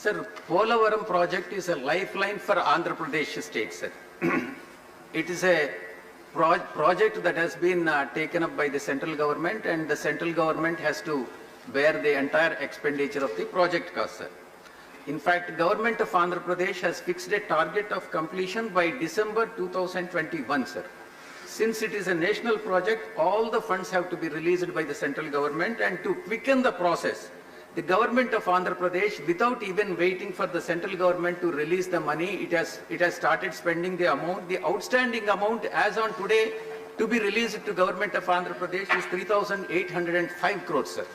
Sir, Polavaram project is a lifeline for Andhra Pradesh state, sir. It is a project that has been taken up by the central government, and the central government has to bear the entire expenditure of the project cost, sir. In fact, government of Andhra Pradesh has fixed a target of completion by December 2021, sir. Since it is a national project, all the funds have to be released by the central government, and to quicken the process, the government of Andhra Pradesh, without even waiting for the central government to release the money, it has started spending the amount. The outstanding amount as on today to be released to government of Andhra Pradesh is 3,805 crores, sir.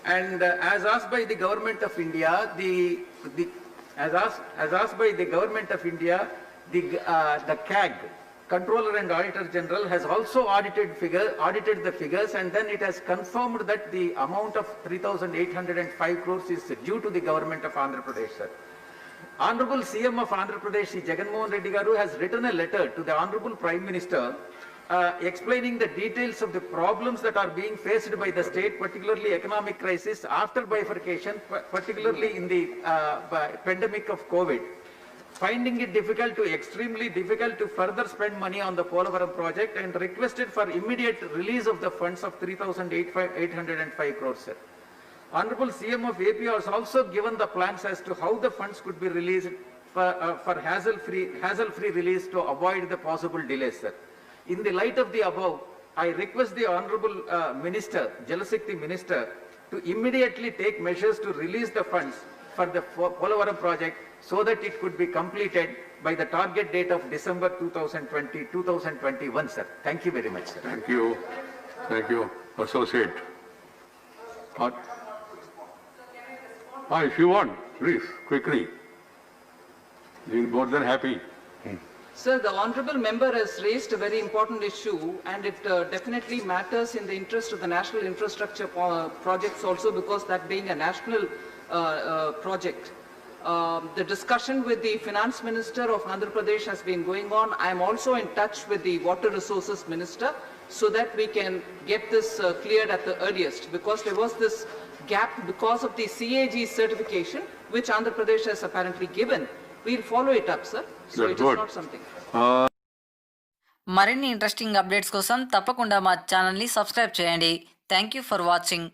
And as asked by the government of India, as asked by the government of India, the CAG, Controller and Auditor General, has also audited the figures, and then it has confirmed that the amount of 3,805 crores is due to the government of Andhra Pradesh, sir. Honorable CM of Andhra Pradesh, Shri Jagan Mohan Reddy Garu, has written a letter to the Honorable Prime Minister explaining the details of the problems that are being faced by the state, particularly economic crisis after bifurcation, particularly in the pandemic of COVID. Finding it extremely difficult to further spend money on the Polavaram project, and requested for immediate release of the funds of 3,805 crores, sir. Honorable CM of AP has also given the plans as to how the funds could be released for hassle-free release to avoid the possible delays, sir. In the light of the above, I request the Honorable Minister, Jal Shakti Minister, to immediately take measures to release the funds for the Polavaram project so that it could be completed by the target date of December 2021, sir. Thank you very much, sir. Thank you. Thank you. Associate. If you want, please, quickly. We'll be more than happy. Sir, the honourable member has raised a very important issue, and it definitely matters in the interest of the national infrastructure projects also, because that being a national project. The discussion with the Finance Minister of Andhra Pradesh has been going on. I am also in touch with the Water Resources Minister so that we can get this cleared at the earliest, because there was this gap because of the CAG certification, which Andhra Pradesh has apparently given. We'll follow it up, sir. So it is not something. మరిన్ని interesting updates కోసం తప్పకుండా మా ఛానల్ని subscribe చేయండి. Thank you for watching.